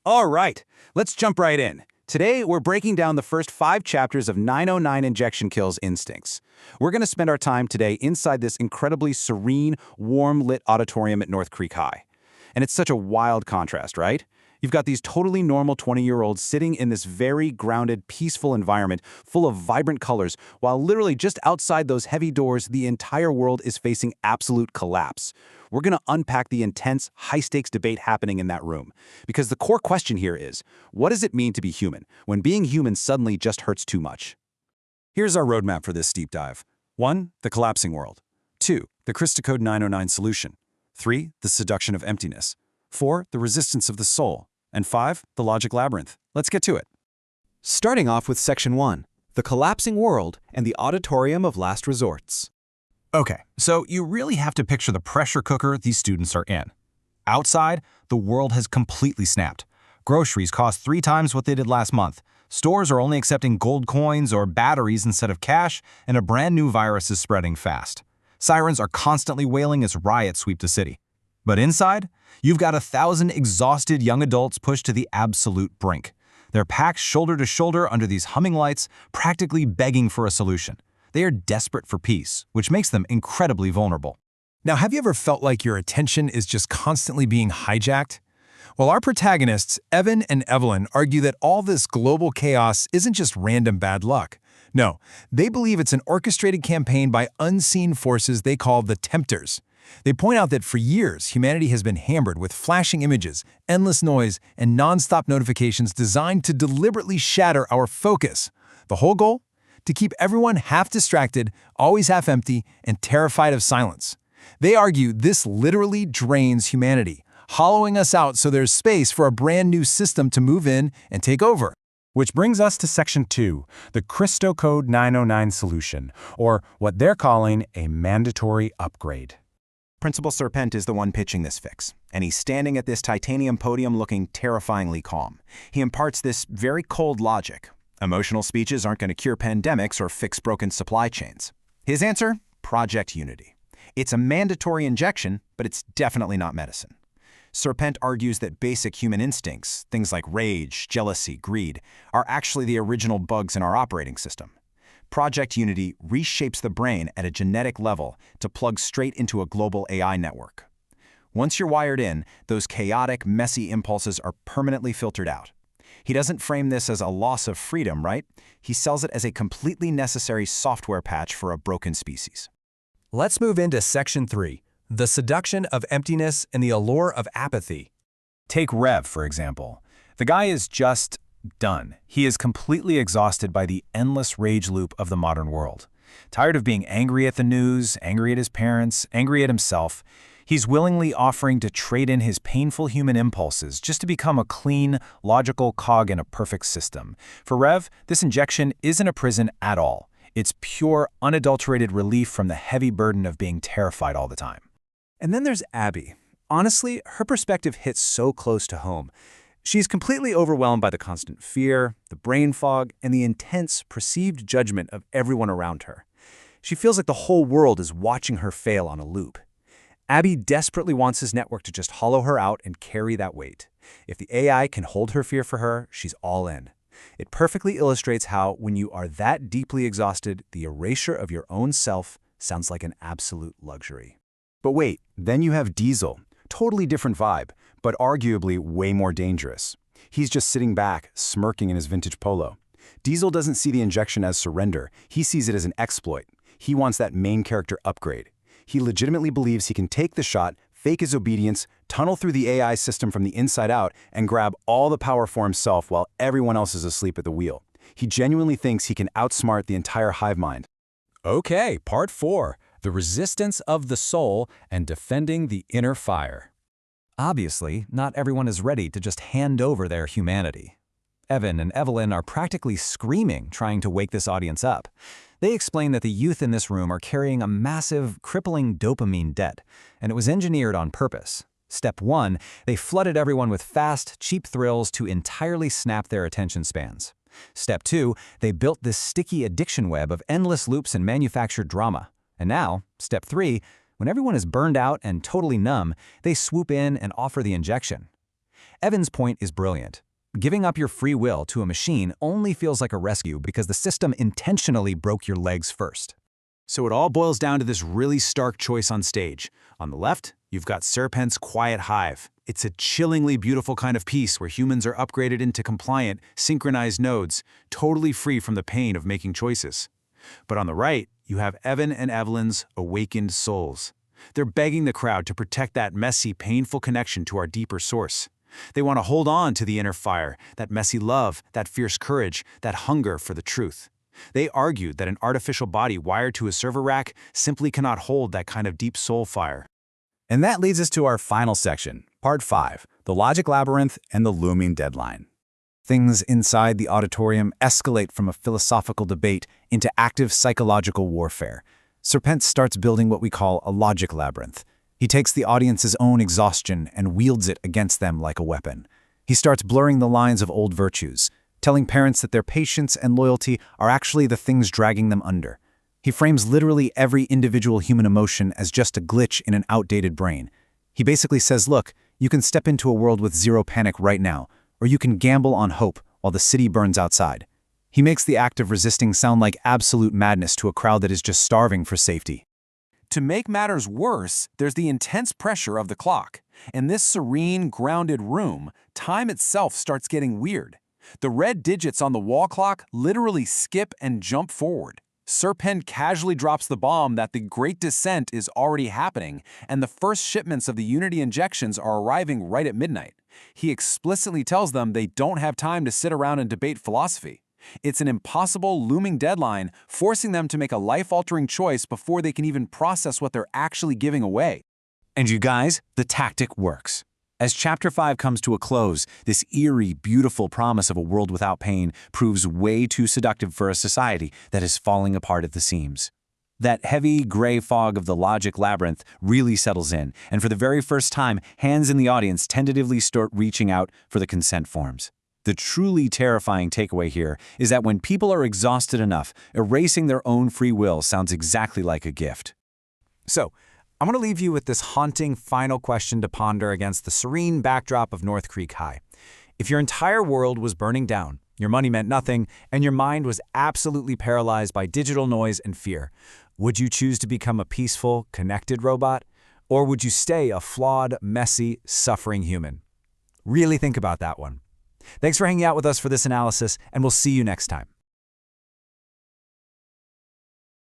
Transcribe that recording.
All right, let's jump right in. Today, we're breaking down the first 5 chapters of 909 Injection Kills Instincts. We're going to spend our time today inside this incredibly serene, warm-lit auditorium at North Creek High. And it's such a wild contrast, right? You've got these totally normal 20-year-olds sitting in this very grounded, peaceful environment full of vibrant colors, while literally just outside those heavy doors, the entire world is facing absolute collapse. We're going to unpack the intense, high-stakes debate happening in that room. Because the core question here is, what does it mean to be human when being human suddenly just hurts too much? Here's our roadmap for this deep dive. 1. The collapsing world. 2. The Crystic 909 solution. 3. The seduction of emptiness. 4. The resistance of the soul. And 5. The logic labyrinth. Let's get to it. Starting off with Section 1, the collapsing world and the auditorium of last resorts. Okay, so you really have to picture the pressure cooker these students are in. Outside, the world has completely snapped. Groceries cost 3 times what they did last month. Stores are only accepting gold coins or batteries instead of cash, and a brand new virus is spreading fast. Sirens are constantly wailing as riots sweep the city. But inside, you've got 1,000 exhausted young adults pushed to the absolute brink. They're packed shoulder to shoulder under these humming lights, practically begging for a solution. They are desperate for peace, which makes them incredibly vulnerable. Now, have you ever felt like your attention is just constantly being hijacked? Well, our protagonists, Evan and Evelyn, argue that all this global chaos isn't just random bad luck. No, they believe it's an orchestrated campaign by unseen forces they call the Tempters. They point out that for years, humanity has been hammered with flashing images, endless noise, and non-stop notifications designed to deliberately shatter our focus. The whole goal? To keep everyone half distracted, always half empty, and terrified of silence. They argue this literally drains humanity, hollowing us out so there's space for a brand new system to move in and take over. Which brings us to Section 2, the Crystic 909 solution, or what they're calling a mandatory upgrade. Principal Serpent is the one pitching this fix, and he's standing at this titanium podium looking terrifyingly calm. He imparts this very cold logic. Emotional speeches aren't going to cure pandemics or fix broken supply chains. His answer? Project Unity. It's a mandatory injection, but it's definitely not medicine. Serpent argues that basic human instincts, things like rage, jealousy, greed, are actually the original bugs in our operating system. Project Unity reshapes the brain at a genetic level to plug straight into a global AI network. Once you're wired in, those chaotic, messy impulses are permanently filtered out. He doesn't frame this as a loss of freedom, right? He sells it as a completely necessary software patch for a broken species. Let's move into Section 3, the seduction of emptiness and the allure of apathy. Take Rev, for example. The guy is just done. He is completely exhausted by the endless rage loop of the modern world. Tired of being angry at the news, angry at his parents, angry at himself, he's willingly offering to trade in his painful human impulses just to become a clean, logical cog in a perfect system. For Rev, this injection isn't a prison at all. It's pure, unadulterated relief from the heavy burden of being terrified all the time. And then there's Abby. Honestly, her perspective hits so close to home. She's completely overwhelmed by the constant fear, the brain fog, and the intense, perceived judgment of everyone around her. She feels like the whole world is watching her fail on a loop. Abby desperately wants his network to just hollow her out and carry that weight. If the AI can hold her fear for her, she's all in. It perfectly illustrates how, when you are that deeply exhausted, the erasure of your own self sounds like an absolute luxury. But wait, then you have Diesel. Totally different vibe, but arguably way more dangerous. He's just sitting back, smirking in his vintage polo. Diesel doesn't see the injection as surrender. He sees it as an exploit. He wants that main character upgrade. He legitimately believes he can take the shot, fake his obedience, tunnel through the AI system from the inside out, and grab all the power for himself while everyone else is asleep at the wheel. He genuinely thinks he can outsmart the entire hive mind. Okay, Part 4. The resistance of the soul and defending the inner fire. Obviously, not everyone is ready to just hand over their humanity. Evan and Evelyn are practically screaming, trying to wake this audience up. They explain that the youth in this room are carrying a massive, crippling dopamine debt, and it was engineered on purpose. Step 1, they flooded everyone with fast, cheap thrills to entirely snap their attention spans. Step 2, they built this sticky addiction web of endless loops and manufactured drama. And now, Step 3, when everyone is burned out and totally numb, they swoop in and offer the injection. Evan's point is brilliant. Giving up your free will to a machine only feels like a rescue because the system intentionally broke your legs first. So it all boils down to this really stark choice on stage. On the left, you've got Serpent's quiet hive. It's a chillingly beautiful kind of peace where humans are upgraded into compliant, synchronized nodes, totally free from the pain of making choices. But on the right, you have Evan and Evelyn's awakened souls. They're begging the crowd to protect that messy, painful connection to our deeper source. They want to hold on to the inner fire, that messy love, that fierce courage, that hunger for the truth. They argue that an artificial body wired to a server rack simply cannot hold that kind of deep soul fire. And that leads us to our final section, Part 5, the logic labyrinth and the looming deadline. Things inside the auditorium escalate from a philosophical debate into active psychological warfare. Serpent starts building what we call a logic labyrinth. He takes the audience's own exhaustion and wields it against them like a weapon. He starts blurring the lines of old virtues, telling parents that their patience and loyalty are actually the things dragging them under. He frames literally every individual human emotion as just a glitch in an outdated brain. He basically says, look, you can step into a world with zero panic right now, or you can gamble on hope while the city burns outside. He makes the act of resisting sound like absolute madness to a crowd that is just starving for safety. To make matters worse, there's the intense pressure of the clock. In this serene, grounded room, time itself starts getting weird. The red digits on the wall clock literally skip and jump forward. Serpent casually drops the bomb that the Great Descent is already happening, and the first shipments of the Unity injections are arriving right at midnight. He explicitly tells them they don't have time to sit around and debate philosophy. It's an impossible, looming deadline, forcing them to make a life-altering choice before they can even process what they're actually giving away. And you guys, the tactic works. As Chapter 5 comes to a close, this eerie, beautiful promise of a world without pain proves way too seductive for a society that is falling apart at the seams. That heavy, gray fog of the logic labyrinth really settles in, and for the very first time, hands in the audience tentatively start reaching out for the consent forms. The truly terrifying takeaway here is that when people are exhausted enough, erasing their own free will sounds exactly like a gift. So, I'm going to leave you with this haunting final question to ponder against the serene backdrop of North Creek High. If your entire world was burning down, your money meant nothing, and your mind was absolutely paralyzed by digital noise and fear, would you choose to become a peaceful, connected robot? Or would you stay a flawed, messy, suffering human? Really think about that one. Thanks for hanging out with us for this analysis, and we'll see you next time.